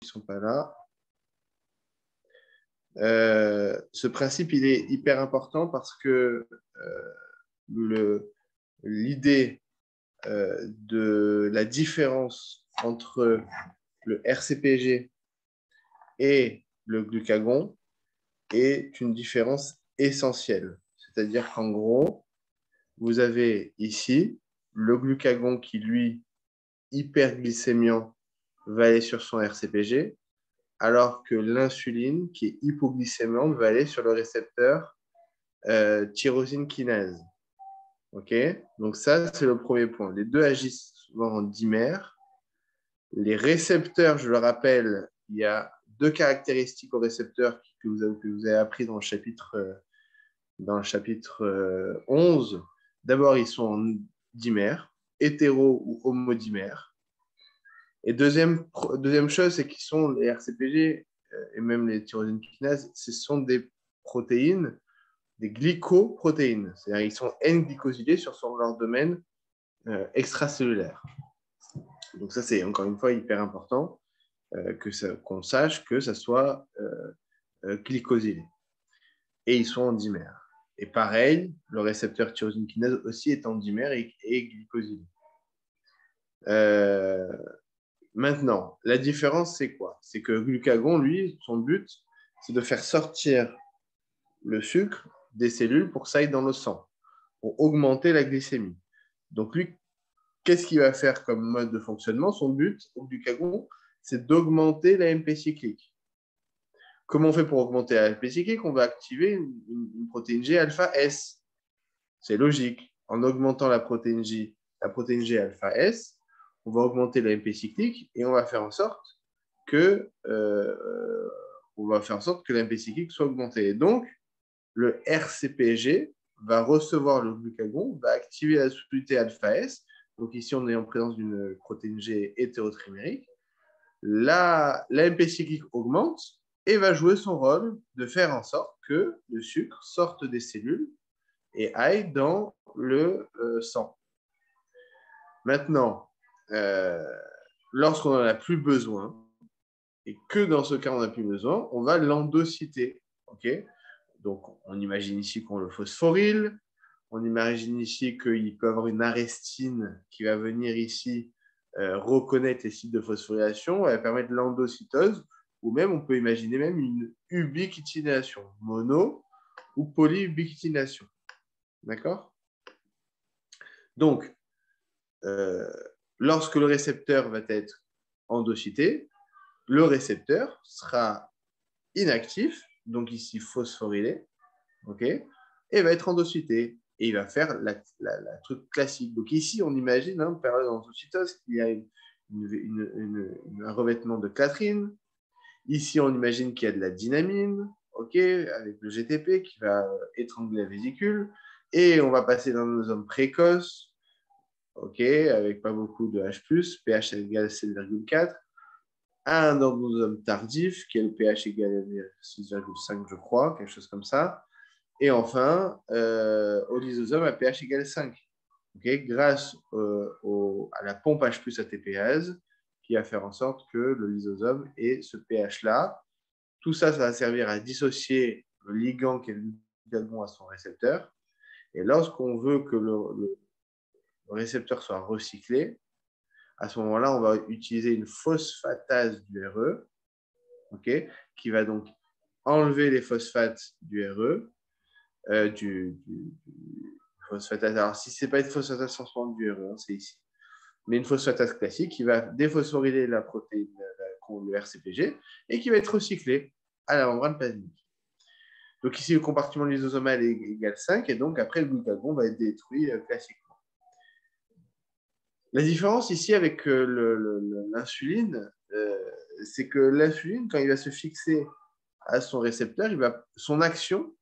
ne sont pas là. Ce principe, il est hyper important parce que l'idée de la différence entre le RCPG et le glucagon est une différence essentielle. C'est-à-dire qu'en gros, vous avez ici le glucagon qui, lui, hyperglycémiant, va aller sur son RCPG, alors que l'insuline, qui est hypoglycémiante, va aller sur le récepteur tyrosine kinase. OK? Donc ça, c'est le premier point. Les deux agissent souvent en dimère. Les récepteurs, je le rappelle, il y a deux caractéristiques aux récepteurs que vous avez appris dans le chapitre 11. D'abord, ils sont en dimère, hétéro ou homodimère. Et deuxième chose, c'est qu'ils sont les RCPG et même les tyrosine kinases, ce sont des protéines, des glycoprotéines. C'est-à-dire qu'ils sont N-glycosylés sur leur domaine extracellulaire. Donc ça, c'est encore une fois hyper important qu'on sache que ça soit glycosylé. Et ils sont en dimère. Et pareil, le récepteur tyrosine kinase aussi est en dimère et glycosylé. Maintenant, la différence, c'est quoi? C'est que le glucagon, lui, son but, c'est de faire sortir le sucre des cellules pour que ça aille dans le sang, pour augmenter la glycémie. Donc lui, qu'est-ce qu'il va faire comme mode de fonctionnement? Son but au glucagon, c'est d'augmenter l'AMP cyclique. Comment on fait pour augmenter l'AMP cyclique? On va activer une protéine G alpha S. C'est logique. En augmentant la protéine G alpha S, on va augmenter l'AMP cyclique et on va faire en sorte que l'AMP cyclique soit augmenté. Et donc, le RCPG va recevoir le glucagon, va activer la soluté alpha S. Donc ici, on est en présence d'une protéine G hétérotrimérique. L'AMP cyclique augmente et va jouer son rôle de faire en sorte que le sucre sorte des cellules et aille dans le sang. Maintenant, lorsqu'on n'en a plus besoin, et que dans ce cas on n'a plus besoin, on va l'endocyter. Okay? Donc, on imagine ici qu'on le phosphoryle, on imagine ici qu'il peut y avoir une arestine qui va venir ici reconnaître les sites de phosphorylation, elle va permettre l'endocytose, ou même on peut imaginer même une ubiquitination, mono ou polyubiquitination. D'accord? Donc, lorsque le récepteur va être endocyté, le récepteur sera inactif, donc ici phosphorylé, okay, et va être endocyté. Et il va faire la truc classique. Donc ici, on imagine, période d'endocytose, qu'il y a un revêtement de clatrine. Ici, on imagine qu'il y a de la dynamine, okay, avec le GTP qui va étrangler la vésicule. Et on va passer dans nos hommes précoces, okay, avec pas beaucoup de H+, pH égale 7,4. Un endosome tardif, qui est le pH égal à 6,5, je crois, quelque chose comme ça. Et enfin, au lysosome à pH égal 5. Okay, grâce à la pompe H+ ATPase, qui va faire en sorte que le lysosome ait ce pH-là. Tout ça, ça va servir à dissocier le ligand qui est le glucagon à son récepteur. Et lorsqu'on veut que le récepteur soit recyclé, à ce moment-là, on va utiliser une phosphatase du RE, okay, qui va donc enlever les phosphates du RE, du phosphatase. Alors, si ce n'est pas une phosphatase transformante du RE, c'est ici. Mais une phosphatase classique qui va déphosphoryler la protéine, le RCPG, et qui va être recyclée à la membrane plasmique. Donc ici, le compartiment lysosomal est égal 5, et donc après, le glucagon va être détruit classiquement. La différence ici avec l'insuline, c'est que l'insuline, quand il va se fixer à son récepteur, son action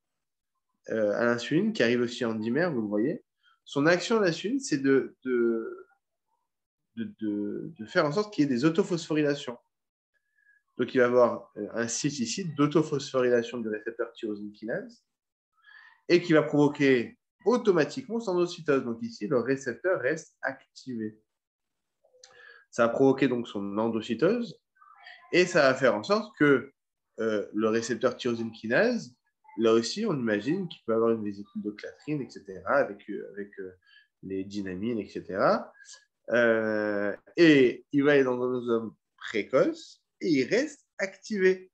à l'insuline, qui arrive aussi en dimère, vous le voyez, son action à l'insuline, c'est de faire en sorte qu'il y ait des autophosphorylations. Donc, il va y avoir un site ici d'autophosphorylation du récepteur tyrosine kinase et qui va provoquer automatiquement son endocytose. Donc, ici, le récepteur reste activé. Ça a provoqué donc son endocytose Et ça va faire en sorte que le récepteur tyrosine kinase, là aussi, on imagine qu'il peut avoir une vésicule de Clathrin, etc., avec les dynamines, etc. Et il va être dans un endosome précoce et il reste activé.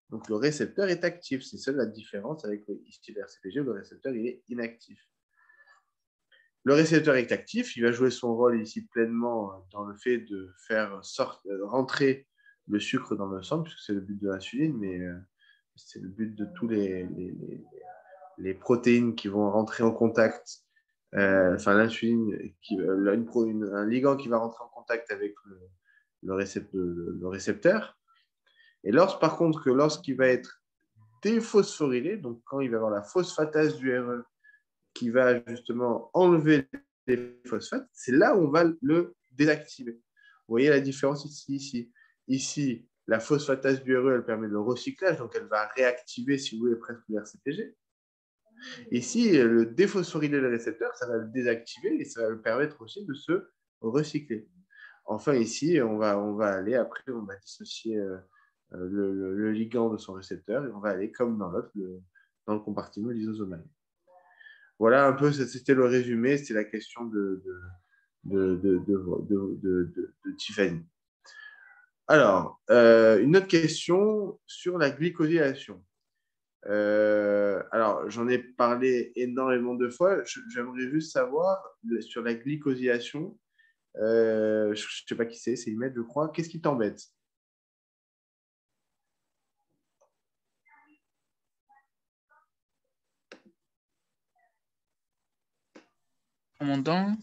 Donc le récepteur est actif. C'est ça la différence avec le RCPG, où le récepteur il est inactif. Le récepteur est actif, il va jouer son rôle ici pleinement dans le fait de faire rentrer le sucre dans le sang, puisque c'est le but de l'insuline, mais c'est le but de tous les protéines qui vont rentrer en contact, enfin l'insuline, un ligand qui va rentrer en contact avec le récepteur. Et par contre, lorsqu'il va être déphosphorylé, donc quand il va avoir la phosphatase du RE qui va justement enlever les phosphates, c'est là où on va le désactiver. Vous voyez la différence ici. Ici, la phosphatase du RE, elle permet le recyclage, donc elle va réactiver, si vous voulez, presque le RCPG. Ici, le déphosphoryler le récepteur, ça va le désactiver et ça va le permettre aussi de se recycler. Enfin, ici, on va aller, après, on va dissocier le ligand de son récepteur et on va aller comme dans l'autre, dans le compartiment lysosomal. Voilà un peu, c'était le résumé, c'était la question de Tiffany. Alors, une autre question sur la glycosylation. Alors, j'en ai parlé énormément de fois. J'aimerais juste savoir, sur la glycosylation, je ne sais pas qui c'est Imed, je crois. Qu'est-ce qui t'embête? On m'entend?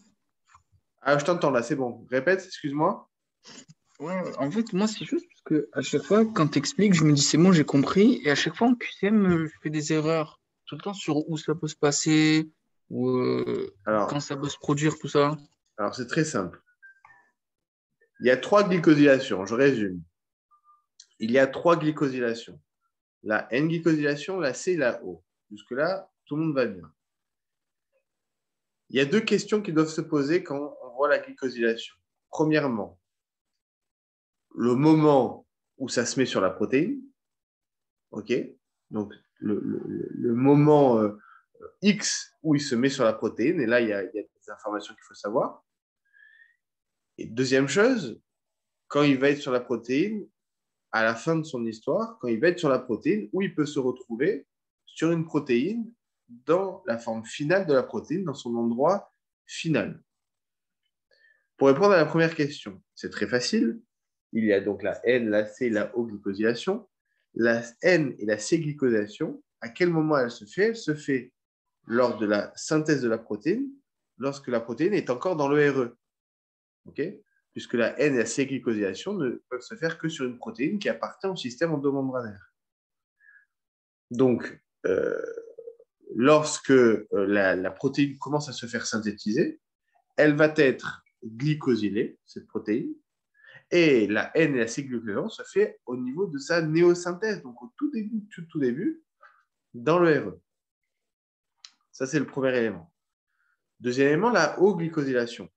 Ah, je t'entends là, c'est bon. Répète, excuse-moi. Ouais, en fait, moi, c'est juste parce que à chaque fois, quand t'expliques, je me dis c'est bon, j'ai compris. Et à chaque fois, en QCM, je fais des erreurs. Tout le temps sur où ça peut se passer, ou quand Alors, ça peut se produire, tout ça. c'est très simple. Il y a 3 glycosylations, je résume. Il y a 3 glycosylations. La N-glycosylation, la C et la O. Jusque-là, tout le monde va bien. Il y a 2 questions qui doivent se poser quand on voit la glycosylation. Premièrement, le moment où ça se met sur la protéine. OK? Donc, le moment X où il se met sur la protéine. Et là, il y a des informations qu'il faut savoir. Et deuxième chose, quand il va être sur la protéine, à la fin de son histoire, quand il va être sur la protéine, où il peut se retrouver sur une protéine dans la forme finale de la protéine, dans son endroit final. Pour répondre à la première question, c'est très facile. Il y a donc la N, la C, la O glycosylation. La N et la C glycosylation, à quel moment elle se fait? Elle se fait lors de la synthèse de la protéine, lorsque la protéine est encore dans le RE. Okay, puisque la N et la C glycosylation ne peuvent se faire que sur une protéine qui appartient au système endomembranaire. Donc, lorsque la protéine commence à se faire synthétiser, elle va être glycosylée, cette protéine, et la N et la C-glycosylation se fait au niveau de sa néosynthèse, donc au tout début, dans le RE. Ça, c'est le premier élément. Deuxième élément, la O-glycosylation.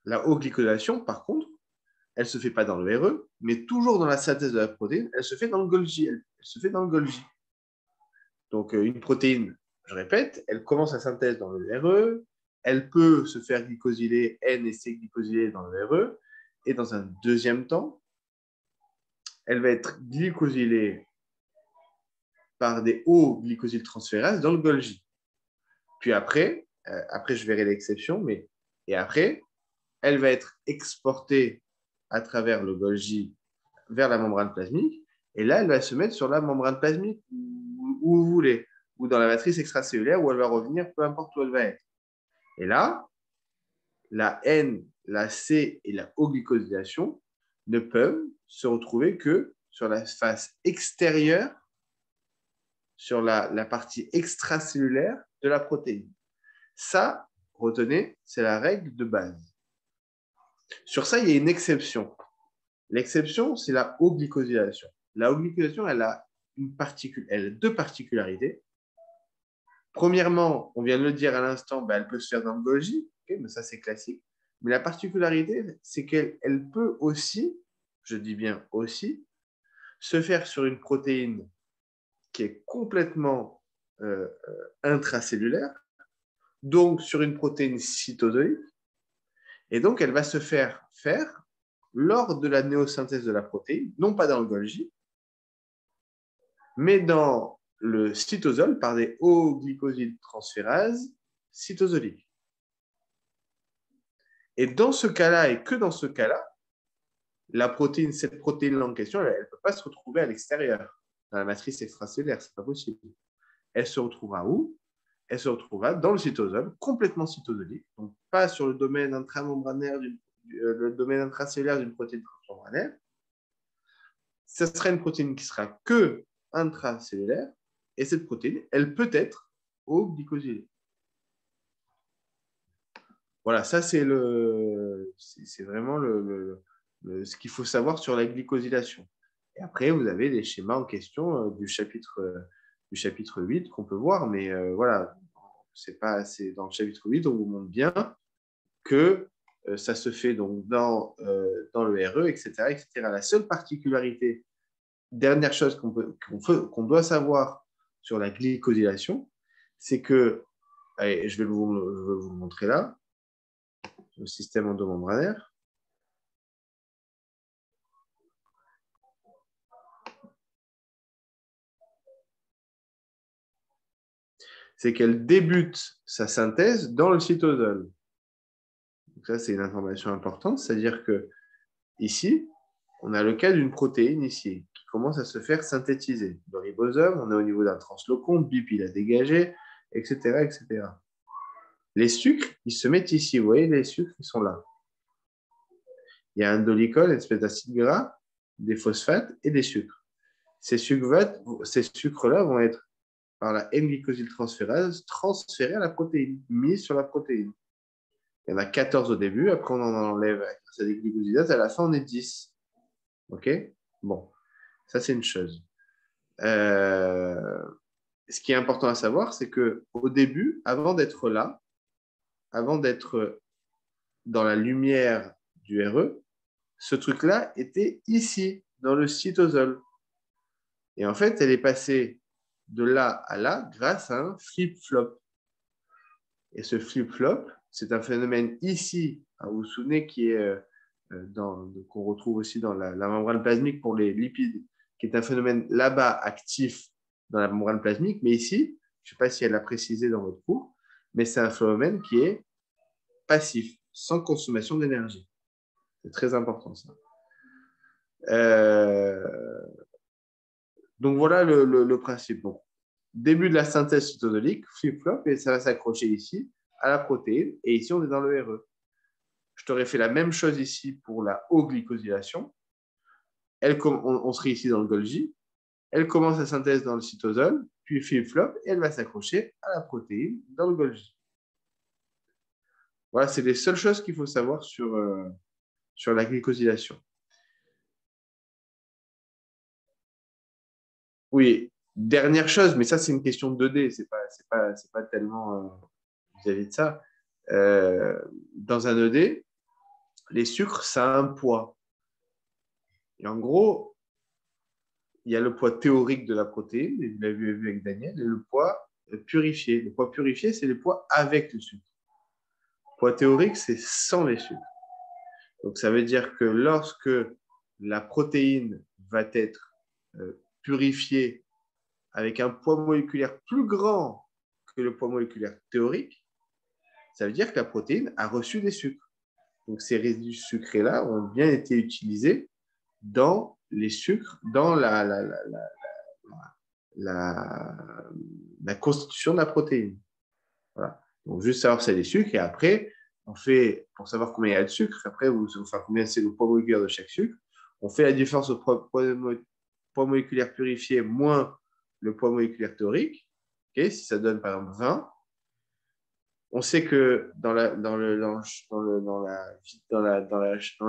La O-glycosylation, par contre, elle ne se fait pas dans le RE, mais toujours dans la synthèse de la protéine, elle se fait dans le Golgi. Elle se fait dans le Golgi. Donc, une protéine, je répète, elle commence sa synthèse dans le RE, elle peut se faire glycosyler, N et C glycosylés dans le RE, et dans un deuxième temps, elle va être glycosylée par des hauts glycosyltransférases dans le Golgi. Puis après je verrai l'exception, mais et après, elle va être exportée à travers le Golgi vers la membrane plasmique, et là, elle va se mettre sur la membrane plasmique où vous voulez, ou dans la matrice extracellulaire où elle va revenir, peu importe où elle va être. Et là, la N, la C et la O-glycosylation ne peuvent se retrouver que sur la face extérieure, sur la partie extracellulaire de la protéine. Ça, retenez, c'est la règle de base. Sur ça, il y a une exception. L'exception, c'est la O-glycosylation. La O-glycosylation, elle a deux particularités. Premièrement, on vient de le dire à l'instant, elle peut se faire dans le Golgi, okay, mais ça c'est classique. Mais la particularité, c'est qu'elle peut aussi je dis bien aussi, se faire sur une protéine qui est complètement intracellulaire, donc sur une protéine cytosolique, et donc elle va se faire lors de la néosynthèse de la protéine, non pas dans le Golgi, mais dans le cytosol par des hauts glycosyltransférases cytosoliques. Et dans ce cas-là, et que dans ce cas-là, cette protéine-là en question, elle ne peut pas se retrouver à l'extérieur, dans la matrice extracellulaire, ce n'est pas possible. Elle se retrouvera où? Elle se retrouvera dans le cytosol, complètement cytosolique, donc pas sur le domaine intramembranaire, le domaine intracellulaire d'une protéine transmembranaire. Ce sera une protéine qui sera que intracellulaire, et cette protéine, elle peut être au glycosylée. Voilà, ça c'est vraiment ce qu'il faut savoir sur la glycosylation. Et après, vous avez les schémas en question du chapitre 8 qu'on peut voir, mais voilà, c'est dans le chapitre 8, on vous montre bien que ça se fait donc dans le RE, etc., etc. La seule particularité, dernière chose qu'on doit savoir sur la glycosylation, c'est que, allez, je vais vous le montrer là, le système endomembranaire. C'est qu'elle débute sa synthèse dans le cytosol. Donc ça, c'est une information importante, c'est-à-dire que ici, on a le cas d'une protéine ici qui commence à se faire synthétiser. Dans le ribosome, on est au niveau d'un translocon, BIP il a dégagé, etc., etc. Les sucres, ils se mettent ici. Vous voyez, les sucres, ils sont là. Il y a un dolichol, une espèce d'acide gras, des phosphates et des sucres. Ces sucres-là vont être, par la N-glycosyltransférase, transférés à la protéine, mis sur la protéine. Il y en a 14 au début, après on en enlève grâce à des glycosidases, à la fin on est 10. OK? Bon, ça c'est une chose. Ce qui est important à savoir, c'est qu'au début, avant d'être là, avant d'être dans la lumière du RE, ce truc-là était ici, dans le cytosol. Et en fait, elle est passée de là à là grâce à un flip-flop. Et ce flip-flop, c'est un phénomène ici, hein, vous vous souvenez, qui est qu'on retrouve aussi dans la membrane plasmique pour les lipides, qui est un phénomène là-bas actif dans la membrane plasmique, mais ici, je ne sais pas si elle l'a précisé dans votre cours, mais c'est un phénomène qui est passif, sans consommation d'énergie. C'est très important ça. Donc voilà le principe. Donc, début de la synthèse cytosolique, flip-flop, et ça va s'accrocher ici à la protéine, et ici on est dans le RE. Je t'aurais fait la même chose ici pour la haut-glycosylation. On serait ici dans le Golgi. Elle commence la synthèse dans le cytosol, puis flip-flop, et elle va s'accrocher à la protéine dans le Golgi. Voilà, c'est les seules choses qu'il faut savoir sur la glycosylation. Oui, dernière chose, mais ça c'est une question de 2D, c'est pas tellement vis-à-vis de ça. Dans un 2D, les sucres, ça a un poids. Et en gros, il y a le poids théorique de la protéine, et vous l'avez vu avec Daniel, et le poids purifié. Le poids purifié, c'est le poids avec le sucre. Le poids théorique, c'est sans les sucres. Donc, ça veut dire que lorsque la protéine va être purifiée avec un poids moléculaire plus grand que le poids moléculaire théorique, ça veut dire que la protéine a reçu des sucres. Donc, ces résidus sucrés-là ont bien été utilisés dans les sucres, dans la constitution de la protéine. Voilà. Donc, juste savoir c'est des sucres et après, on fait, pour savoir combien il y a de sucre, après, combien c'est le poids moléculaire de chaque sucre, on fait la différence au poids moléculaire purifié moins le poids moléculaire théorique. Okay, si ça donne par exemple 20, on sait que dans le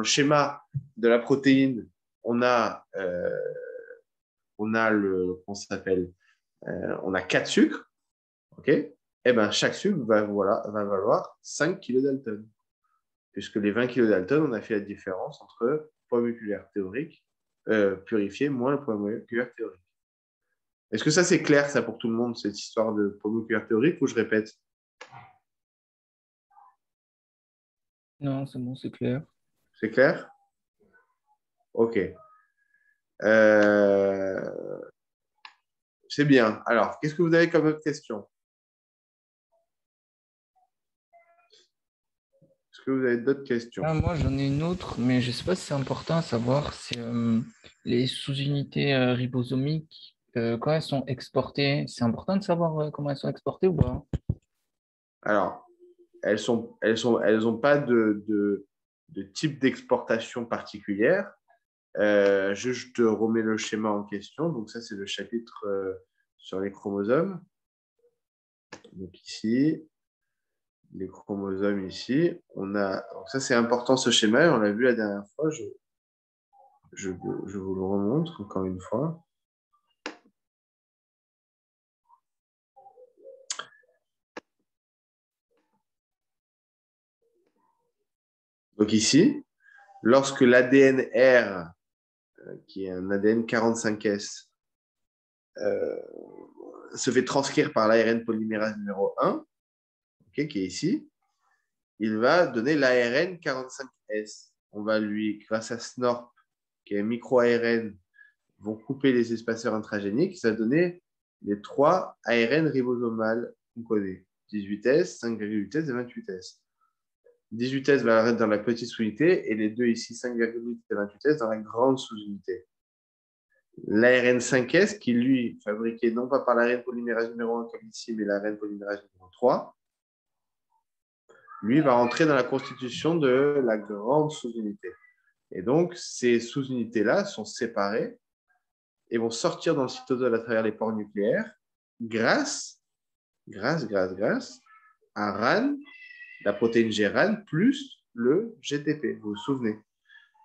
schéma de la protéine, on a on a 4 sucres, ok? Et ben chaque sucre va valoir 5 kDa. Puisque les 20 kDa, on a fait la différence entre poids moléculaire théorique, purifié moins le poids moléculaire théorique. Est-ce que ça, c'est clair, ça, pour tout le monde, cette histoire de poids moléculaire théorique, ou je répète? Non, c'est bon, c'est clair. C'est clair? OK. Euh, c'est bien. Alors, qu'est-ce que vous avez comme autre question? Est-ce que vous avez d'autres questions? Ah, moi, j'en ai une autre, mais je ne sais pas si c'est important à savoir. C'est les sous-unités ribosomiques, quand elles sont exportées. C'est important de savoir comment elles sont exportées ou pas? Alors, elles ont pas de type d'exportation particulière. Je te remets le schéma en question. Donc, ça, c'est le chapitre sur les chromosomes. Donc, ici, les chromosomes, ici. Donc ça, c'est important, ce schéma. On l'a vu la dernière fois. Je vous le remontre encore une fois. Donc, ici, lorsque l'ADN R, qui est un ADN 45S, se fait transcrire par l'ARN polymérase numéro 1, okay, qui est ici, il va donner l'ARN 45S. On va lui, grâce à SNORP, qui est un micro-ARN, vont couper les espaceurs intragéniques, ça va donner les 3 ARN ribosomales qu'on connaît. 18S, 5,8S et 28S. 18S va arrêter dans la petite sous-unité et les deux ici, 5,8 et 28S, dans la grande sous-unité. L'ARN 5S, qui lui, fabriqué non pas par l'ARN polymérase numéro 1 comme ici, mais l'ARN polymérase numéro 3, lui va rentrer dans la constitution de la grande sous-unité. Et donc, ces sous-unités-là sont séparées et vont sortir dans le cytosol à travers les pores nucléaires grâce à RAN, la protéine GRAN, plus le GTP. Vous vous souvenez?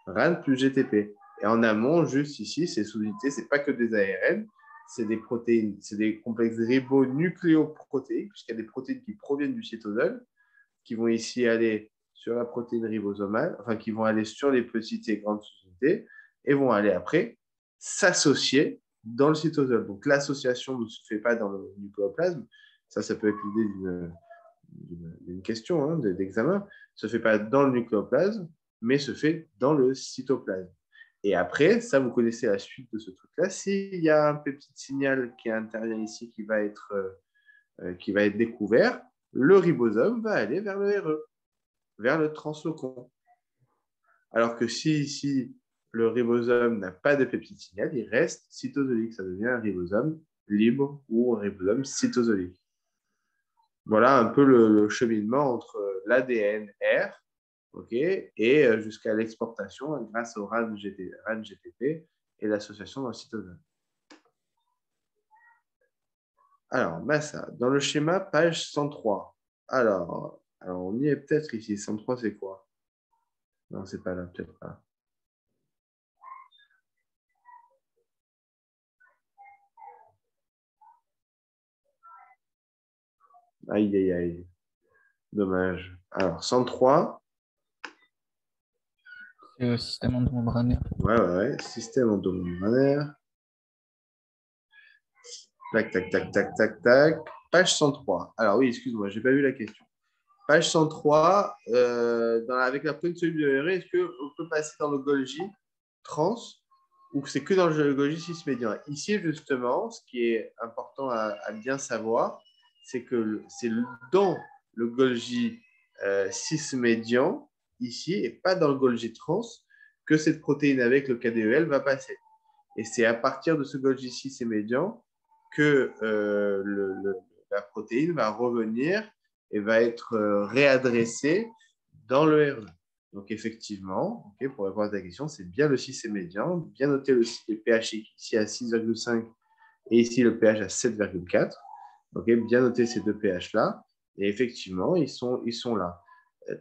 RAN plus GTP. Et en amont, juste ici, ces sous-unités, ce n'est pas que des ARN, c'est des protéines, c'est des complexes ribonucléoprotéiques, puisqu'il y a des protéines qui proviennent du cytosol, qui vont ici aller sur la protéine ribosomale, enfin qui vont aller sur les petites et grandes sous-unités, et vont aller après s'associer dans le cytosol. Donc l'association ne se fait pas dans le nucléoplasme, ça peut être l'idée d'une question, hein, d'examen, se fait pas dans le nucléoplasme, mais se fait dans le cytoplasme. Et après, ça, vous connaissez la suite de ce truc-là. S'il y a un petit signal qui intervient ici qui va être découvert, le ribosome va aller vers le RE, vers le translocon. Alors que si ici, le ribosome n'a pas de peptide signal, il reste cytosolique. Ça devient un ribosome libre ou un ribosome cytosolique. Voilà un peu le cheminement entre l'ADN R, okay, et jusqu'à l'exportation grâce au RAN GTP et l'association dans le cytosol. Alors, Massa, dans le schéma, page 103. Alors on y est peut-être ici. 103, c'est quoi? Non, c'est pas là, peut-être pas. Aïe, aïe, aïe. Dommage. Alors, 103. C'est système endomembranaire. Ouais. Système endomembranaire. Tac, tac, tac, tac, tac, tac. Page 103. Alors oui, excuse-moi, j'ai pas vu la question. Page 103, avec la protéine soluble de RE, est-ce qu'on peut passer dans le Golgi trans ou c'est que dans le Golgi cis-médian? Ici, justement, ce qui est important à bien savoir, c'est que c'est dans le Golgi cis-médian, ici, et pas dans le Golgi trans, que cette protéine avec le KDEL va passer. Et c'est à partir de ce Golgi cis-médian que la protéine va revenir et va être réadressée dans le RE. Donc, effectivement, okay, pour répondre à ta question, c'est bien le 6 médian. Bien noter le pH ici à 6,5 et ici le pH à 7,4. Okay, bien noter ces deux pH-là. Et effectivement, ils sont là.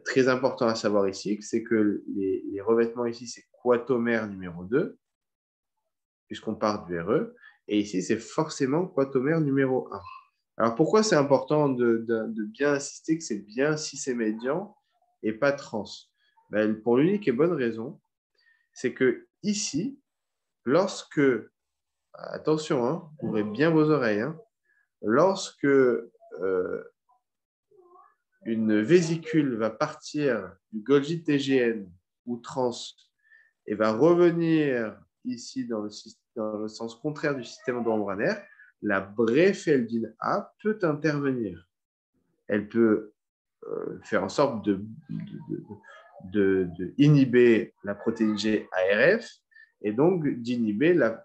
Très important à savoir ici, c'est que les revêtements ici, c'est quatomère numéro 2, puisqu'on part du RE. Et ici, c'est forcément quatomère numéro 1. Alors, pourquoi c'est important de bien insister que c'est bien cis et médian et pas trans? Ben, pour l'unique et bonne raison, c'est que ici, lorsque, attention, hein, ouvrez bien vos oreilles, hein, lorsque une vésicule va partir du Golgi TGN ou trans et va revenir ici dans le sens contraire du système endorombranaire, la Brefeldine A peut intervenir. Elle peut faire en sorte de inhiber la protéine G ARF et donc d'inhiber la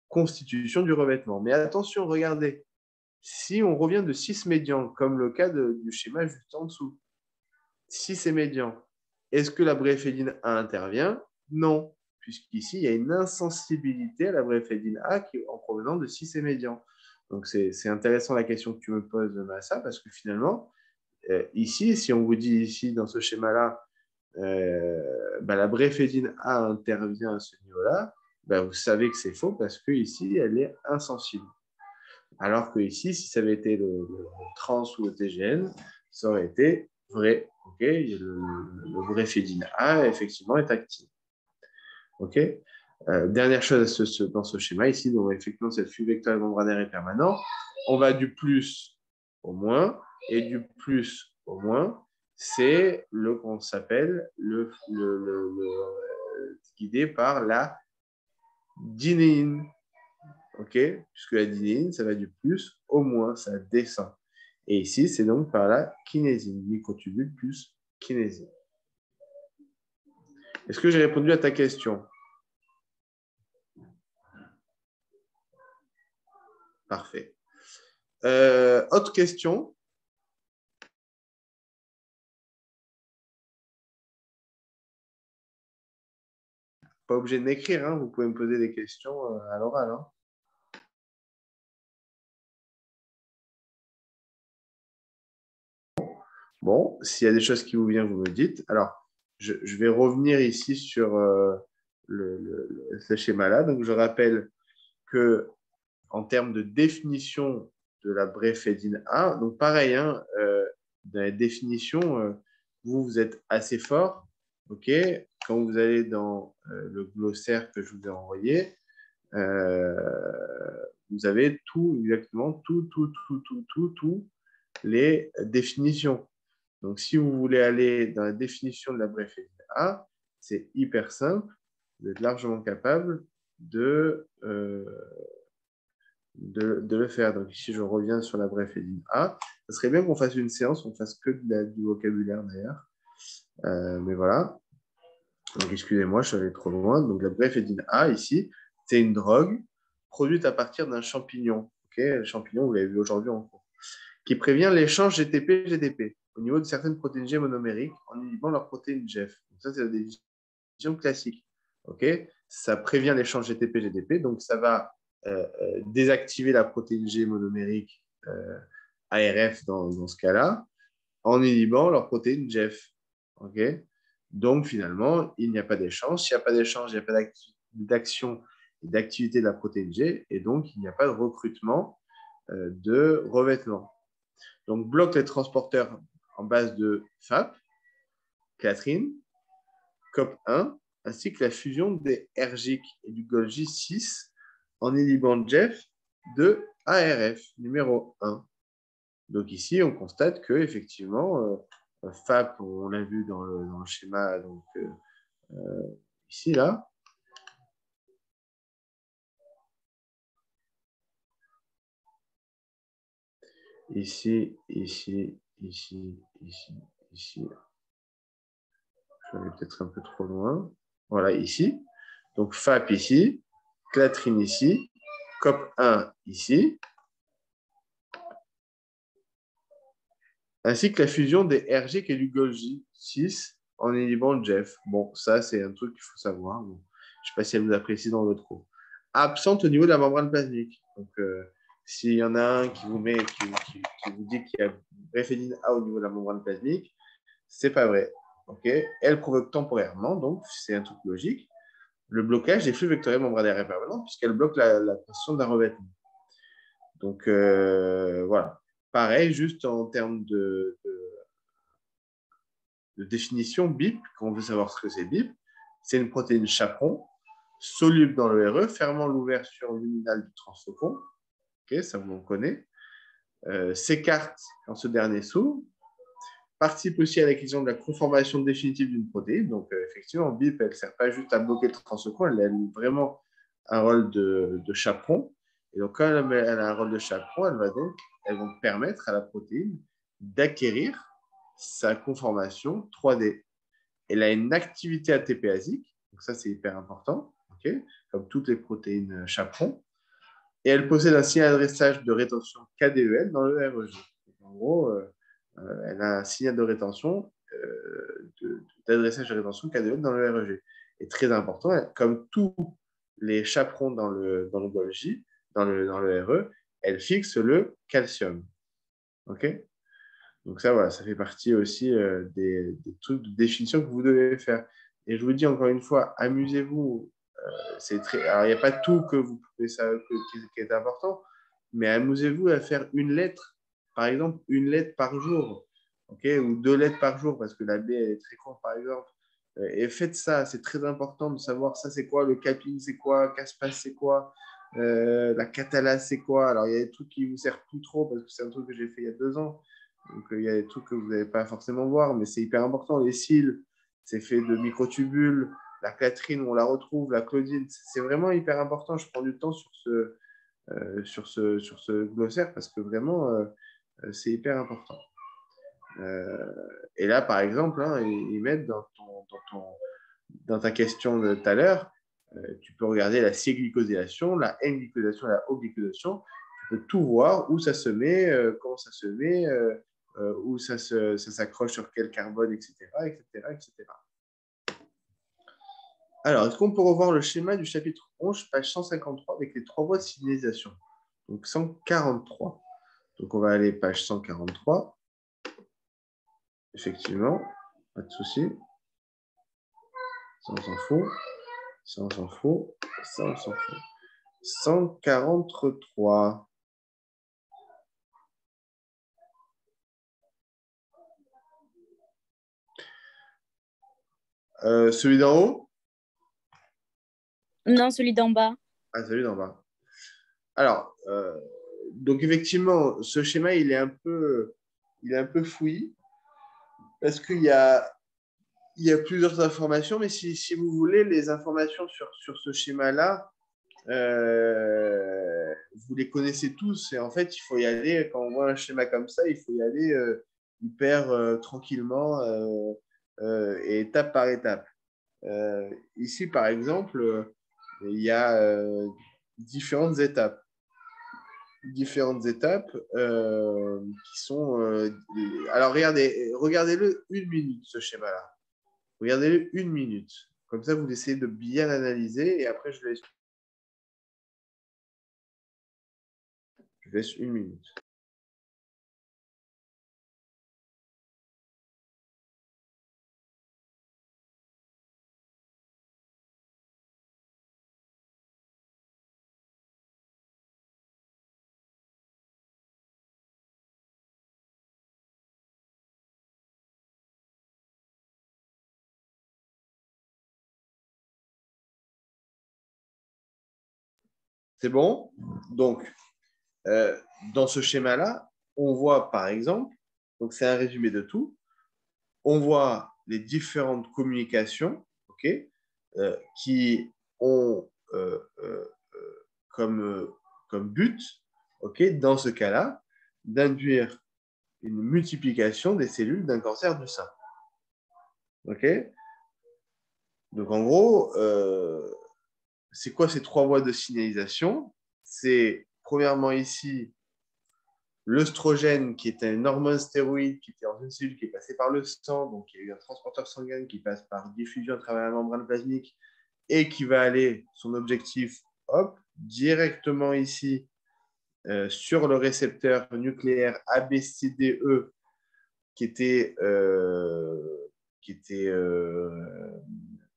constitution du revêtement. Mais attention, regardez, si on revient de 6 médians, comme le cas du schéma juste en dessous, 6 et médian, est-ce que la bréfédine A intervient? Non, puisqu'ici, il y a une insensibilité à la bréfédine A qui est en provenance de 6 et médian. Donc, c'est intéressant la question que tu me poses, Massa, parce que finalement, ici, si on vous dit ici, dans ce schéma-là, la bréfédine A intervient à ce niveau-là, vous savez que c'est faux parce qu'ici, elle est insensible. Alors que ici, si ça avait été le trans ou le TGN, ça aurait été vrai. Okay, le bréfédine A, effectivement, est actif. Okay, dernière chose dans ce schéma ici, donc effectivement, cette flux vectoriel membranaire est permanent. On va du plus au moins, et du plus au moins, c'est le qu'on s'appelle le guidé par la dinéine. Ok, puisque la dinéine, ça va du plus au moins, ça descend. Et ici, c'est donc par la kinésine, microtubule plus kinésine. Est-ce que j'ai répondu à ta question? Parfait. Autre question? Pas obligé de m'écrire, hein, vous pouvez me poser des questions à l'oral. Hein. Bon, s'il y a des choses qui vous viennent, vous me dites. Alors, je vais revenir ici sur ce schéma-là. Donc, je rappelle que en termes de définition de la bréfédine A, donc pareil, hein, dans la définition, vous êtes assez fort. Ok, quand vous allez dans le glossaire que je vous ai envoyé, vous avez tout, exactement, tout les définitions. Donc, si vous voulez aller dans la définition de la bréfédine A, c'est hyper simple. Vous êtes largement capable de le faire. Donc, ici, je reviens sur la bréfédine A. Ça serait bien qu'on fasse une séance, on fasse que du vocabulaire d'ailleurs. Mais voilà. Donc, excusez-moi, je suis allé trop loin. Donc, la bréfédine A, ici, c'est une drogue produite à partir d'un champignon. Okay, le champignon, vous l'avez vu aujourd'hui en cours, qui prévient l'échange GTP-GDP au niveau de certaines protéines G monomériques en inhibant leur protéine GEF. Donc, ça, c'est la définition classique. Okay, ça prévient l'échange GTP-GDP, donc ça va désactiver la protéine G monomérique ARF dans ce cas-là, en inhibant leur protéine GEF. Okay, donc, finalement, il n'y a pas d'échange. S'il n'y a pas d'échange, il n'y a pas d'action et d'activité de la protéine G, et donc, il n'y a pas de recrutement de revêtement. Donc, bloque les transporteurs en base de FAP, Catherine, COP1, ainsi que la fusion des RGIC et du Golgi 6 en inhibant Jeff de ARF numéro 1. Donc ici, on constate que effectivement, FAP, on l'a vu dans le schéma, donc ici, là. Ici. Je vais peut-être un peu trop loin. Voilà, ici. Donc, FAP ici, Clatrine ici, COP1 ici, ainsi que la fusion des RGIC et du Golgi 6 en inhibant Jeff. Bon, ça, c'est un truc qu'il faut savoir. Bon, je ne sais pas si elle vous a précisé dans votre cours. Absente au niveau de la membrane plasmique. Donc, s'il y en a un qui vous dit qu'il y a bréfédine A au niveau de la membrane plasmique, c'est pas vrai. Okay, elle provoque temporairement, donc c'est un truc logique, le blocage des flux vectoriels membranaires permanents, puisqu'elle bloque la pression d'un revêtement. Donc, voilà. Pareil, juste en termes de définition BIP, quand on veut savoir ce que c'est BIP, C'est une protéine chaperon, soluble dans le RE, fermant l'ouverture luminale du transfocon. Ok, ça vous en connaît. S'écarte quand ce dernier s'ouvre. Participe aussi à l'acquisition de la conformation définitive d'une protéine. Donc, effectivement, BIP, elle ne sert pas juste à bloquer le transfocon, elle a vraiment un rôle de chaperon. Et donc, quand elle a un rôle de chaperon, elles vont permettre à la protéine d'acquérir sa conformation 3D. Elle a une activité ATPasique, donc ça, c'est hyper important, okay, comme toutes les protéines chaperon. Et elle possède un signal d'adressage de rétention KDEL dans le REG. Donc, en gros, elle a un signal de rétention, d'adressage de rétention KDEL dans le REG. Et très important, comme tous les chaperons dans le Golgi, dans le RE, elle fixe le calcium. OK? Donc ça, voilà, ça fait partie aussi des trucs de définition que vous devez faire. Et je vous dis encore une fois, amusez-vous. Alors, il n'y a pas tout que vous pouvez savoir qui est important, mais amusez-vous à faire une lettre, par exemple, une lettre par jour, okay, ou 2 lettres par jour, parce que la B, elle est très courte, par exemple. Et faites ça, c'est très important de savoir ça, c'est quoi, le capping, c'est quoi, casse-passe, c'est quoi, la catalase, c'est quoi. Alors, il y a des trucs qui vous servent plus trop, parce que c'est un truc que j'ai fait il y a 2 ans. Donc, il y a des trucs que vous n'allez pas forcément voir, mais c'est hyper important. Les cils, c'est fait de microtubules. La Catherine, on la retrouve. La Claudine, c'est vraiment hyper important. Je prends du temps sur ce glossaire parce que vraiment, c'est hyper important. Et là, par exemple, hein, ils mettent dans ta question de tout à l'heure, tu peux regarder la C-glycosylation, la N-glycosylation, la O-glycosylation. Tu peux tout voir, où ça se met, comment ça se met, où ça s'accroche sur quel carbone, etc., etc., etc. Alors, est-ce qu'on peut revoir le schéma du chapitre 11, page 153, avec les 3 voies de signalisation? Donc, 143. Donc, on va aller page 143. Effectivement, pas de souci. Ça, on s'en fout. Ça, on s'en fout. Ça, on s'en fout. 143. Celui d'en haut? Non, celui d'en bas. Ah, celui d'en bas. Alors, donc effectivement, ce schéma, il est un peu fouillis parce qu'il y a plusieurs informations, mais si vous voulez les informations sur ce schéma-là, vous les connaissez tous et en fait, il faut y aller, quand on voit un schéma comme ça, il faut y aller hyper tranquillement et étape par étape. Ici, par exemple, il y a différentes étapes qui sont... alors, regardez-le 1 minute, ce schéma-là. Regardez-le 1 minute. Comme ça, vous essayez de bien l'analyser et après, je laisse 1 minute. C'est bon? Donc, dans ce schéma-là, on voit par exemple, donc c'est un résumé de tout, on voit les différentes communications, okay, qui ont comme but, okay, dans ce cas-là, d'induire une multiplication des cellules d'un cancer du sein. Okay? Donc en gros, c'est quoi ces 3 voies de signalisation? C'est premièrement ici l'œstrogène qui est une hormone stéroïde qui était dans une cellule qui est passée par le sang, donc il y a eu un transporteur sanguin qui passe par diffusion à travers la membrane plasmique et qui va aller, son objectif, hop, directement ici sur le récepteur nucléaire ABCDE qui était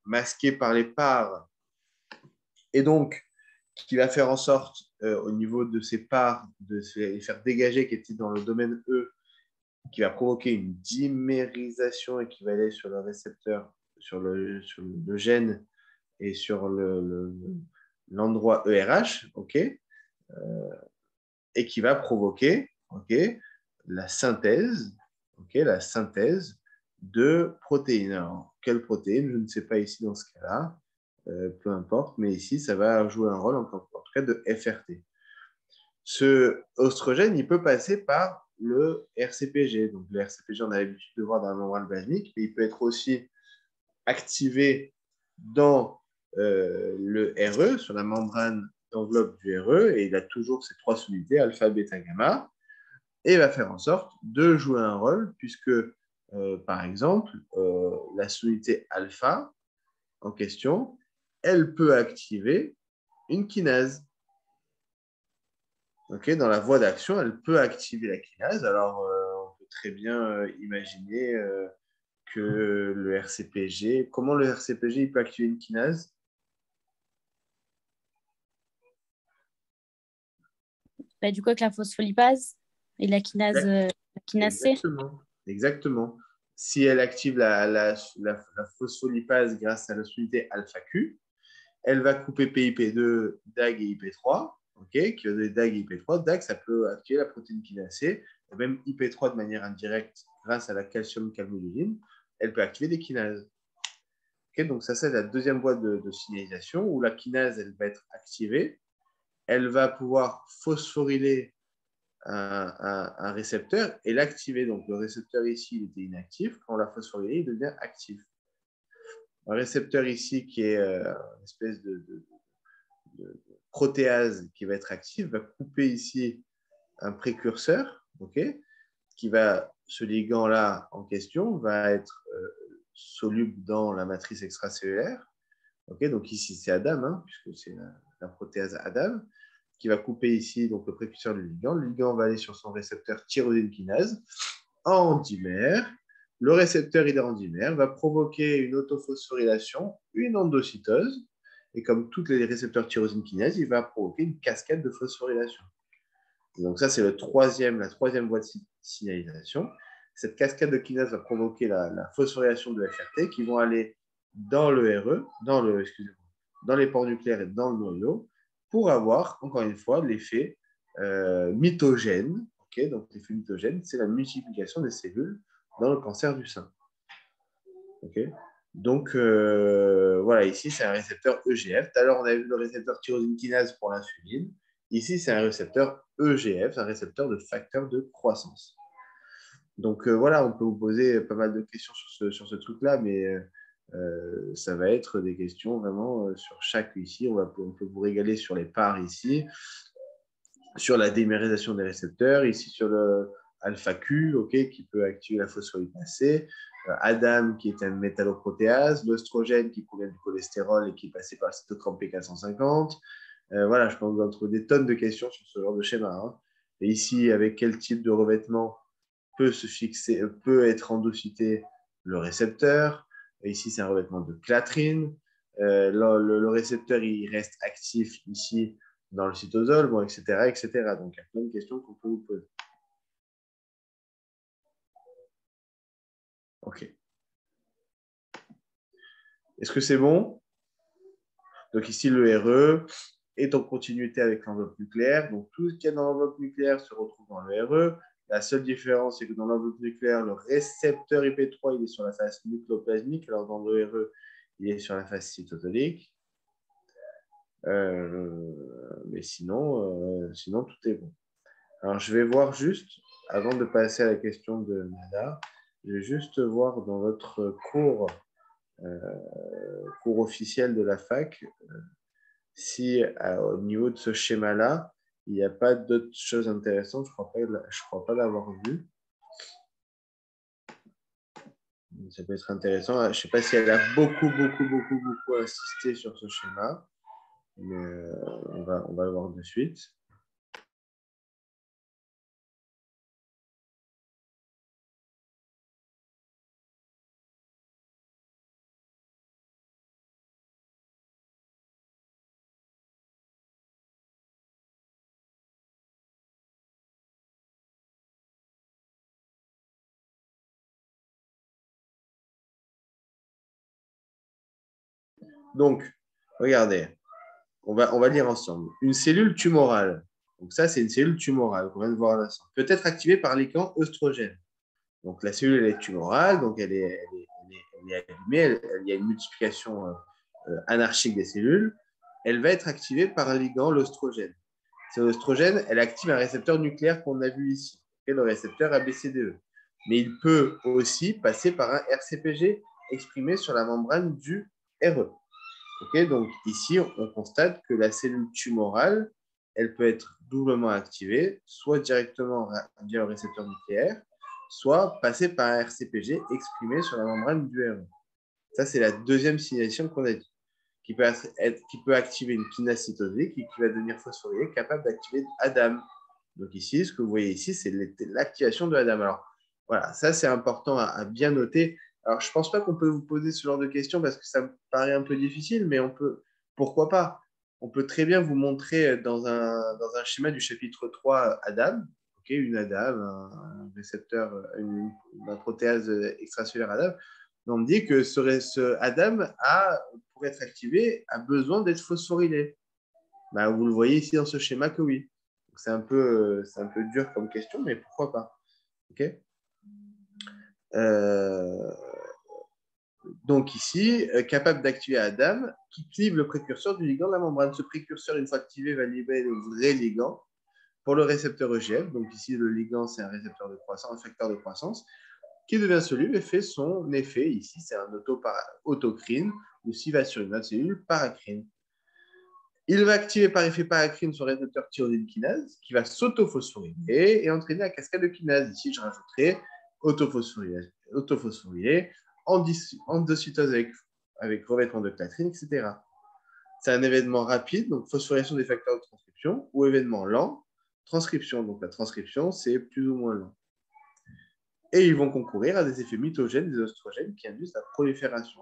masqué par les parts et donc qui va faire en sorte, au niveau de ces parts, de les faire dégager, qui étaient dans le domaine E, qui va provoquer une dimérisation et qui va aller sur le récepteur, le gène et sur l'endroit ERH, ok, et qui va provoquer, ok, la synthèse, ok, la synthèse de protéines. Alors, quelle protéine? Je ne sais pas ici dans ce cas-là, peu importe, mais ici, ça va jouer un rôle en tout cas de FRT. Ce oestrogène, il peut passer par le RCPG. Donc, le RCPG, on a l'habitude de voir dans la membrane plasmique, mais il peut être aussi activé dans le RE, sur la membrane d'enveloppe du RE, et il a toujours ces trois solutés, alpha, bêta, gamma, et va faire en sorte de jouer un rôle, puisque, par exemple, la solité alpha en question, elle peut activer une kinase. Okay, dans la voie d'action, elle peut activer la kinase. Alors, on peut très bien imaginer que le RCPG, comment le RCPG il peut activer une kinase? Bah, du coup, avec la phospholipase et la kinase C. Exactement. Exactement. Si elle active la phospholipase grâce à la solidité alpha-Q, elle va couper PIP2, DAG et IP3, okay, qui va donner DAG et IP3. DAG, ça peut activer la protéine kinase C, et même IP3 de manière indirecte grâce à la calcium calmoduline, elle peut activer des kinases. Okay, donc ça, c'est la deuxième voie de signalisation où la kinase, elle va être activée. Elle va pouvoir phosphoryler un récepteur et l'activer. Donc le récepteur ici, il était inactif. Quand on l'a phosphorylé, il devient actif. Un récepteur ici qui est une espèce de protéase qui va être actif va couper ici un précurseur, okay, qui va, ce ligand-là en question, va être soluble dans la matrice extracellulaire. Okay, donc ici, c'est Adam, hein, puisque c'est la protéase Adam, qui va couper ici donc, le précurseur du ligand. Le ligand va aller sur son récepteur tyrosine kinase en dimère. Le récepteur il est en dimère, va provoquer une autophosphorylation, une endocytose, et comme tous les récepteurs tyrosine kinase, il va provoquer une cascade de phosphorylation. Et donc ça, c'est la troisième voie de signalisation. Cette cascade de kinase va provoquer la phosphorylation de FRT qui vont aller dans le RE, dans les pores nucléaires et dans le noyau, pour avoir, encore une fois, l'effet mitogène. Okay, donc l'effet mitogène, c'est la multiplication des cellules dans le cancer du sein. Okay, donc voilà, ici c'est un récepteur EGF. Tout à l'heure, on avait vu le récepteur tyrosine kinase pour l'insuline. Ici, c'est un récepteur EGF, un récepteur de facteur de croissance. Donc voilà, on peut vous poser pas mal de questions sur ce truc-là, mais ça va être des questions vraiment sur chaque ici. On peut vous régaler sur les parts ici, sur la démérisation des récepteurs, ici sur le alpha-Q, okay, qui peut activer la phosphorylase C, Adam qui est un métalloprotéase, l'œstrogène qui provient du cholestérol et qui est passé par le cytochrome P450. Voilà, je pense que vous en trouver des tonnes de questions sur ce genre de schéma. Hein. Et ici, avec quel type de revêtement peut être endocyté le récepteur. Et ici, c'est un revêtement de clatrine. Le récepteur, il reste actif ici dans le cytosol, bon, etc., etc. Donc, il y a plein de questions qu'on peut vous poser. OK. Est-ce que c'est bon? Donc, ici, le RE est en continuité avec l'enveloppe nucléaire. Donc, tout ce qu'il y a dans l'enveloppe nucléaire se retrouve dans le RE. La seule différence, c'est que dans l'enveloppe nucléaire, le récepteur IP3, il est sur la phase nucléoplasmique, alors dans le RE, il est sur la phase cytotonique. Mais sinon, tout est bon. Alors, je vais voir juste, avant de passer à la question de Nada, je vais juste voir dans votre cours officiel de la fac, si au niveau de ce schéma-là, il n'y a pas d'autres choses intéressantes. Je ne crois pas l'avoir vu. Ça peut être intéressant. Je ne sais pas si elle a beaucoup insisté sur ce schéma, mais on va le voir de suite. Donc, regardez, on va lire ensemble. Une cellule tumorale. Donc ça, c'est une cellule tumorale qu'on vient de voir à l'instant. Peut être activée par les camps œstrogènes. Donc la cellule, elle est tumorale, donc elle est allumée, il y a une multiplication anarchique des cellules. Elle va être activée par un ligand, l'œstrogène. C'est l'œstrogène, elle active un récepteur nucléaire qu'on a vu ici, le récepteur ABCDE. Mais il peut aussi passer par un RCPG exprimé sur la membrane du RE. Okay, donc ici, on constate que la cellule tumorale, elle peut être doublement activée, soit directement via le récepteur nucléaire, soit passer par un RCPG exprimé sur la membrane du RE. Ça, c'est la deuxième signalisation qu'on a dit, qui peut activer une kinase cytosique et qui va devenir phosphorylée, capable d'activer ADAM. Donc ici, ce que vous voyez ici, c'est l'activation de ADAM. Alors, voilà, ça, c'est important à bien noter. Alors, je ne pense pas qu'on peut vous poser ce genre de questions parce que ça me paraît un peu difficile, mais pourquoi pas? On peut très bien vous montrer dans un schéma du chapitre 3 ADAM, okay, une ADAM, un récepteur, une protéase extracellulaire ADAM. On me dit que ce ADAM, pour être activé, a besoin d'être phosphorylé. Bah, vous le voyez ici dans ce schéma que oui. C'est un peu dur comme question, mais pourquoi pas? Okay, donc ici, capable d'activer ADAM, qui clive le précurseur du ligand de la membrane. Ce précurseur, une fois activé, va libérer le vrai ligand pour le récepteur EGF. Donc ici, le ligand, c'est un récepteur de croissance, un facteur de croissance, qui devient soluble et fait son effet. Ici, c'est un autocrine, ou s'il va sur une autre cellule, paracrine. Il va activer par effet paracrine son récepteur tyrosine kinase, qui va s'autophosphoryler et entraîner la cascade de kinase. Ici, je rajouterai autophosphorylé, endocytose avec revêtement de clatrine, etc. C'est un événement rapide, donc phosphorylation des facteurs de transcription, ou événement lent, transcription. Donc la transcription, c'est plus ou moins lent. Et ils vont concourir à des effets mitogènes des oestrogènes qui induisent la prolifération.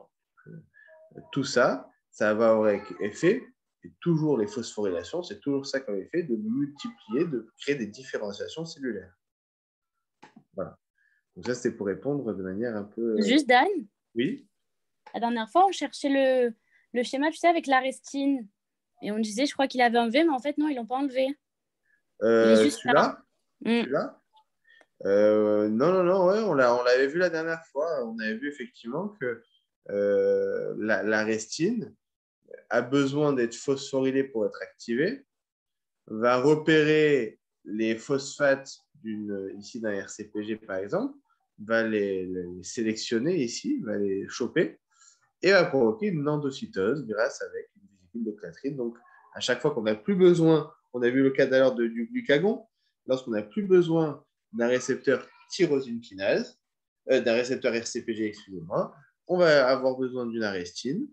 Tout ça, ça va avoir effet, et toujours les phosphorylations, c'est toujours ça comme effet, de multiplier, de créer des différenciations cellulaires. Voilà. Donc ça, c'était pour répondre de manière un peu... Juste, Dan, Oui. la dernière fois, on cherchait le schéma, tu sais, avec l'arestine. Et on disait, je crois qu'il avait enlevé, mais en fait, non, ils l'ont pas enlevé. Il est juste là. Celui-là non, ouais, on l'avait vu la dernière fois. On avait vu effectivement que l'arestine a besoin d'être phosphorylée pour être activée, va repérer les phosphates ici d'un RCPG par exemple, va les sélectionner ici, va les choper et va provoquer une endocytose grâce avec une vésicule de clatrine. Donc, à chaque fois qu'on n'a plus besoin, on a vu le cas d'ailleurs du glucagon, lorsqu'on n'a plus besoin d'un récepteur tyrosine kinase, d'un récepteur RCPG, excusez-moi, on va avoir besoin d'une arestine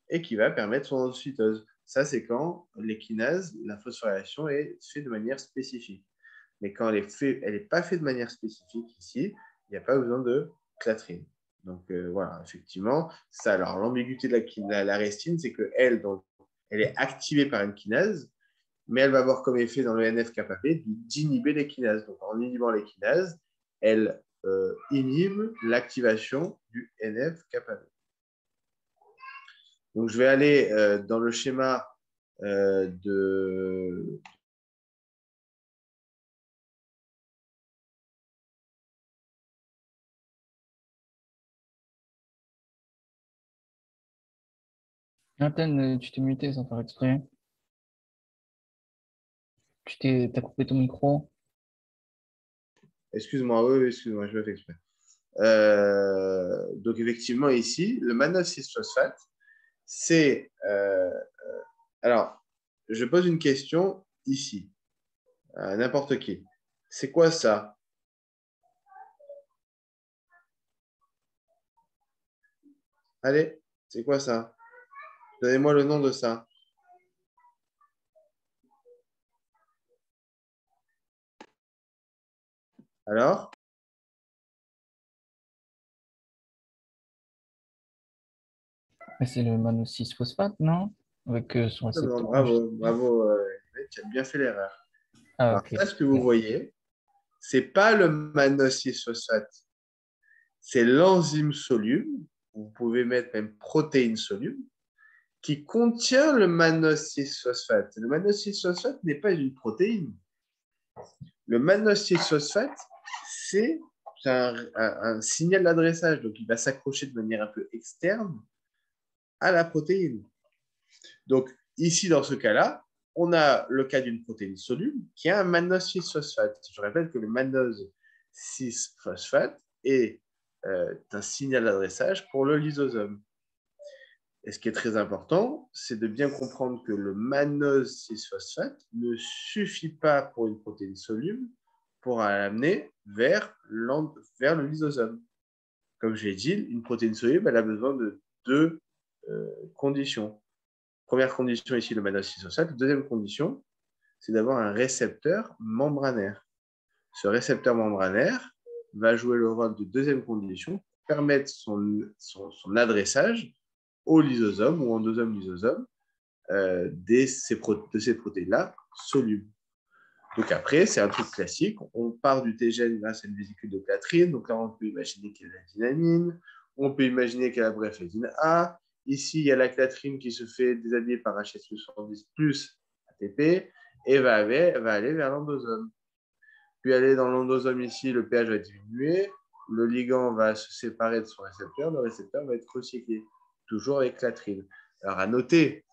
et qui va permettre son endocytose. Ça, c'est quand les kinases, la phosphorylation est faite de manière spécifique. Mais quand elle n'est pas faite de manière spécifique ici, il n'y a pas besoin de clatrine. Donc voilà, effectivement, ça. Alors l'ambiguïté de l'arestine, c'est qu'elle est activée par une kinase, mais elle va avoir comme effet dans le NF-kappa d'inhiber les kinases. Donc en inhibant les kinases, elle inhibe l'activation du NF-kappa. Donc je vais aller dans le schéma de... Nathan, tu t'es muté sans faire exprès. T'as coupé ton micro. Excuse-moi, oui, excuse-moi, je vais faire exprès. Donc effectivement ici, le mannose 6-phosphate, c'est... alors, je pose une question ici, à n'importe qui. C'est quoi ça? Allez, c'est quoi ça? Donnez-moi le nom de ça. Alors? C'est le mannose 6-phosphate, non? Avec son récepteur. Bravo, tu as bien fait l'erreur. Ah, Alors ok. ça, ce que vous voyez, c'est pas le mannose 6-phosphate, c'est l'enzyme soluble. Vous pouvez mettre même protéine soluble qui contient le mannose 6-phosphate. Le mannose 6-phosphate n'est pas une protéine. Le mannose 6-phosphate, c'est un signal d'adressage. Donc, il va s'accrocher de manière un peu externe à la protéine. Donc, ici, dans ce cas-là, on a le cas d'une protéine soluble qui a un mannose 6-phosphate. Je rappelle que le mannose 6-phosphate est un signal d'adressage pour le lysosome. Et ce qui est très important, c'est de bien comprendre que le mannose 6-phosphate ne suffit pas pour une protéine soluble pour l'amener vers le lysosome. Comme j'ai dit, une protéine soluble, elle a besoin de deux conditions. Première condition ici, le mannose 6-phosphate. Deuxième condition, c'est d'avoir un récepteur membranaire. Ce récepteur membranaire va jouer le rôle de deuxième condition, permettre son adressage au lysosome ou endosome-lysosome de ces protéines-là solubles. Donc après, c'est un truc classique. On part du T-gène grâce à une vésicule de Clathrin. Donc là, on peut imaginer qu'il y a la dynamine. On peut imaginer qu'il y a la brefédine A. Ici, il y a la Clathrin qui se fait déshabiller par HS70 plus ATP et va aller vers l'endosome. Puis aller dans l'endosome ici, le pH va diminuer. Le ligand va se séparer de son récepteur. Le récepteur va être recyclé, toujours avec Clathrin. Alors, à noter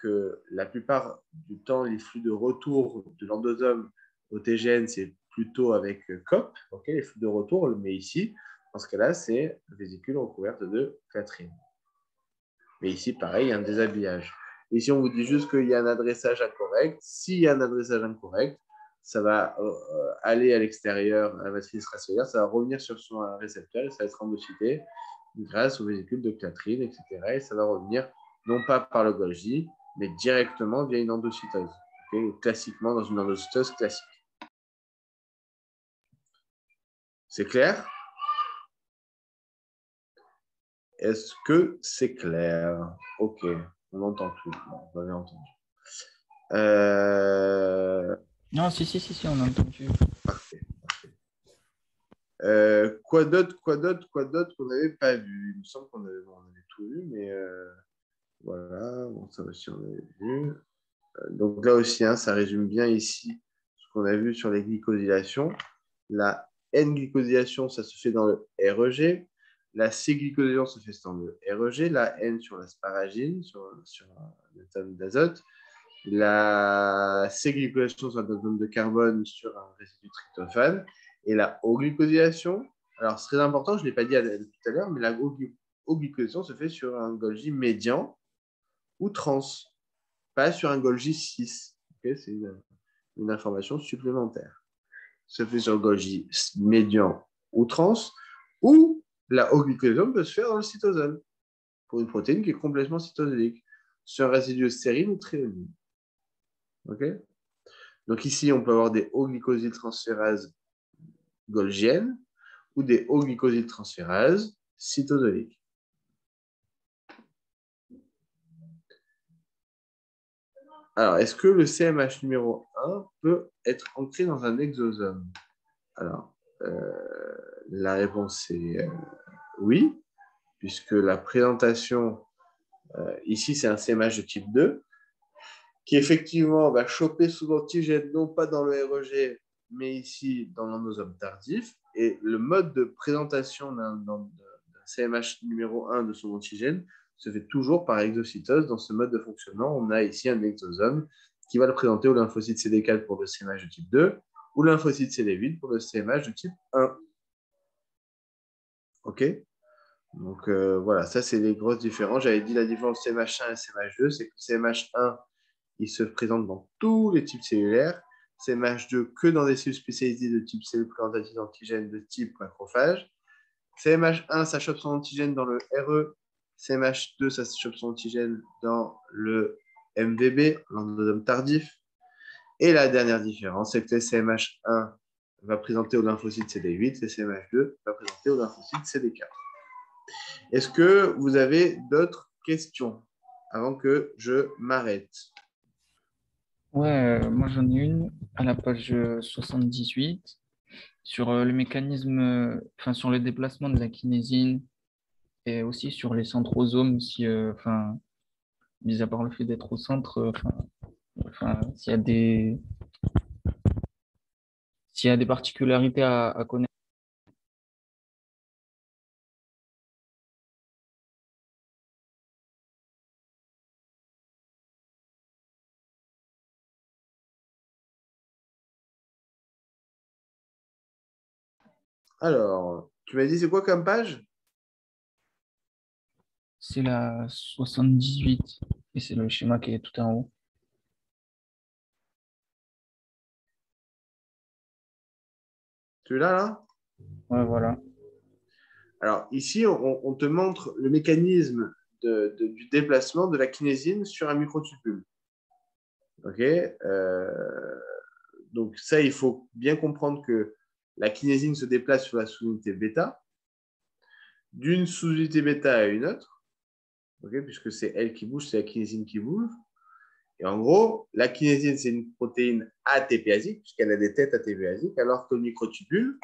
que la plupart du temps, les flux de retour de l'endosome au TGN, c'est plutôt avec COP, okay, les flux de retour, on le met ici. Dans ce cas-là, c'est une vésicule recouverte de Clathrin. Mais ici, pareil, il y a un déshabillage. Ici, on vous dit juste qu'il y a un adressage incorrect. S'il y a un adressage incorrect, ça va aller à l'extérieur, à la matrice extracellulaire, ça va revenir sur son récepteur et ça va être endocyté grâce aux vésicules de Clathrin, etc. Et ça va revenir non pas par le Golgi, mais directement via une endocytose. Okay, classiquement, dans une endocytose classique. C'est clair? Est-ce que c'est clair? Ok, on entend tout. Vous avez entendu. Non, si, on a entendu. Parfait. Quoi d'autre qu'on n'avait pas vu? Il me semble qu'on avait tout vu, mais voilà, bon, ça aussi on avait vu. Donc là aussi, hein, ça résume bien ici ce qu'on a vu sur les glycosylations. La N-glycosylation, ça se fait dans le REG. La C-glycosylation se fait dans le REG. La N sur l'asparagine, sur l'atome d'azote. La C-glycosylation sur l'atome de carbone sur un résidu tryptophane. Et la O-glycosylation, alors c'est très important, je ne l'ai pas dit tout à l'heure, mais la O-glycosylation se fait sur un Golgi médian ou trans, pas sur un Golgi 6. Okay, c'est une information supplémentaire. Se fait sur le Golgi médian ou trans, ou la O-glycosylation peut se faire dans le cytosol, pour une protéine qui est complètement cytosolique, sur un résidu stérine ou thréonine. Okay, donc ici, on peut avoir des O-glycosyltransférases golgiennes ou des O-glycosyltransférases cytosoliques. Alors, est-ce que le CMH numéro 1 peut être ancré dans un exosome? Alors, la réponse est oui, puisque la présentation, ici, c'est un CMH de type 2, qui effectivement va choper sous l'antigène, non pas dans le REG, mais ici, dans l'endosome tardif. Et le mode de présentation d'un CMH numéro 1 de son antigène se fait toujours par exocytose. Dans ce mode de fonctionnement, on a ici un exosome qui va le présenter au lymphocyte CD4 pour le CMH de type 2 ou lymphocyte CD8 pour le CMH de type 1. OK? Donc, voilà, ça, c'est les grosses différences. J'avais dit la différence CMH1 et CMH2, c'est que CMH1, il se présente dans tous les types cellulaires. CMH2 que dans des cellules spécialisées de type cellules présentatives d'antigènes de type macrophage. CMH1, ça chope son antigène dans le RE. CMH2, ça chope son antigène dans le MVB, l'endosome tardif. Et la dernière différence, c'est que le CMH1 va présenter au lymphocyte CD8 et CMH2 va présenter au lymphocyte CD4. Est-ce que vous avez d'autres questions avant que je m'arrête? Ouais, moi j'en ai une à la page 78 sur le mécanisme, enfin sur le déplacement de la kinésine et aussi sur les centrosomes, si, enfin, mis à part le fait d'être au centre, s'il y a des particularités à connaître. Alors, tu m'as dit, c'est quoi comme page? C'est la 78 et c'est le schéma qui est tout en haut. Celui-là, là? Ouais, voilà. Alors, ici, on te montre le mécanisme du déplacement de la kinésine sur un microtubule. OK? Donc, ça, il faut bien comprendre que la kinésine se déplace sur la sous-unité bêta, d'une sous-unité bêta à une autre, okay? Puisque c'est elle qui bouge, c'est la kinésine qui bouge. Et en gros, la kinésine, c'est une protéine ATPasique, puisqu'elle a des têtes ATPasiques, alors que le microtubule,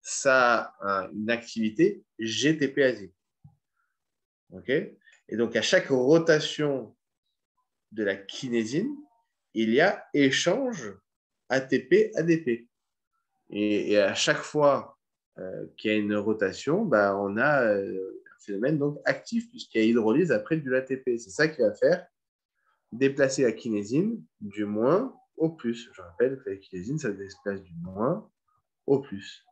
ça a une activité GTPasique. Okay? Et donc, à chaque rotation de la kinésine, il y a échange ATP-ADP. Et à chaque fois qu'il y a une rotation, bah, on a un phénomène donc actif, puisqu'il y a hydrolyse après de l'ATP. C'est ça qui va faire déplacer la kinésine du moins au plus. Je rappelle que la kinésine, ça se déplace du moins au plus.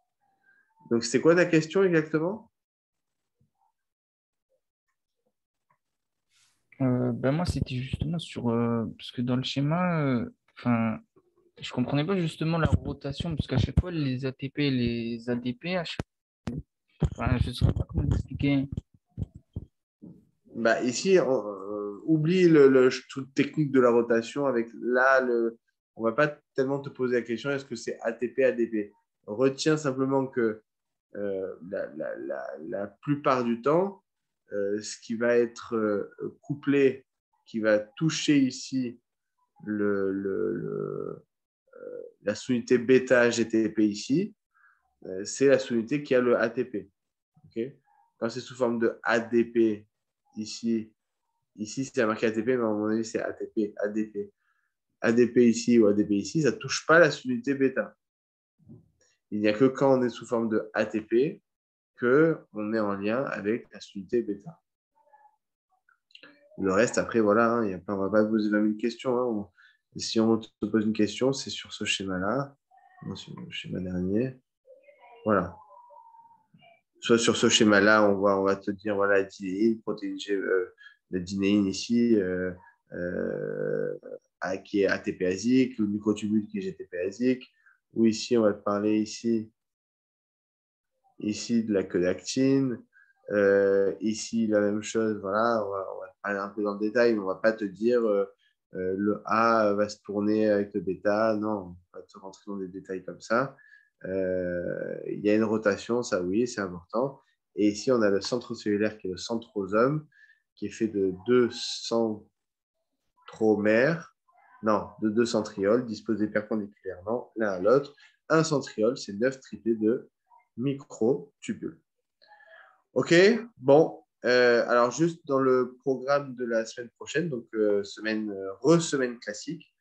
Donc, c'est quoi ta question exactement? Moi, c'était justement sur... parce que dans le schéma, je comprenais pas justement la rotation, parce qu'à chaque fois, les ATP et les ADP, je ne saurais pas comment l'expliquer. Bah, ici, oublie toute technique de la rotation. On ne va pas tellement te poser la question est-ce que c'est ATP, ADP. Retiens simplement que la plupart du temps, ce qui va être couplé, qui va toucher ici la sous-unité bêta GTP ici, c'est la sous-unité qui a le ATP. Okay? Quand c'est sous forme de ADP ici, c'est marqué ATP, mais à mon avis, c'est ATP, ADP. ADP ici ou ADP ici, ça ne touche pas la sous-unité bêta. Il n'y a que quand on est sous forme de ATP qu'on est en lien avec la sous-unité bêta. Le reste, après, voilà, on ne va pas poser 20 000 questions. Hein. Si on te pose une question, c'est sur ce schéma-là, sur le schéma dernier. Voilà. Soit sur ce schéma-là, on va te dire, voilà, la dinéine, protéine la dinéine ici, qui est ATPasique, le microtubule qui est GTPasique, ou ici, on va te parler ici de la quedactine, ici, la même chose, voilà, on va te parler un peu dans le détail, mais on ne va pas te dire le A va se tourner avec le bêta, non, on va te rentrer dans des détails comme ça. Il y a une rotation, ça oui, c'est important. Et ici, on a le centre cellulaire qui est le centrosome, qui est fait de deux centromères, non, de deux centrioles disposés perpendiculairement l'un à l'autre. Un centriole, c'est 9 triplés de microtubules. OK, bon. Alors, juste dans le programme de la semaine prochaine, donc semaine classique,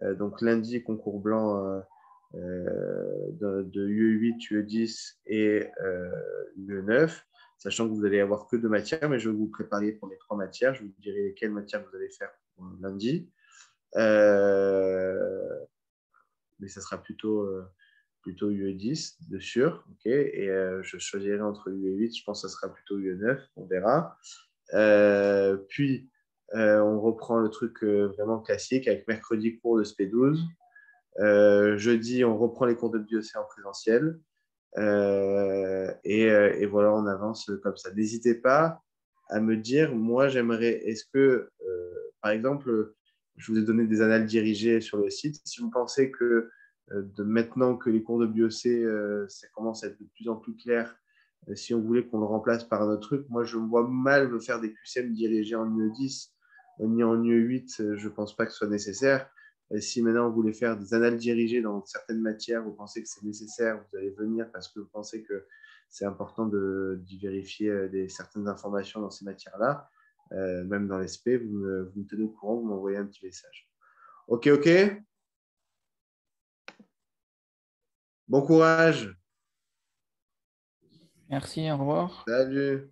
donc lundi, concours blanc de UE8, UE10 et UE9, sachant que vous allez avoir que 2 matières, mais je vais vous préparer pour les 3 matières. Je vous dirai lesquelles matières vous allez faire pour lundi. Mais ça sera plutôt UE10, de sûr. Okay, et je choisirai entre UE8, je pense que ça sera plutôt UE9, on verra. Puis, on reprend le truc vraiment classique avec mercredi cours de SP12. Jeudi, on reprend les cours de BioC en présentiel. Et voilà, on avance comme ça. N'hésitez pas à me dire, moi, j'aimerais, est-ce que, par exemple, je vous ai donné des annales dirigées sur le site. Si vous pensez que maintenant que les cours de BioC, ça commence à être de plus en plus clair, si on voulait qu'on le remplace par un autre truc, moi, je me vois mal me faire des QCM dirigés en UE10 ni en UE8, je ne pense pas que ce soit nécessaire. Si maintenant vous voulez faire des annales dirigées dans certaines matières, vous pensez que c'est nécessaire, vous allez venir parce que vous pensez que c'est important d'y vérifier certaines informations dans ces matières-là. même dans les SP, vous me tenez au courant, vous m'envoyez un petit message. Ok, ok. Bon courage. Merci, au revoir. Salut.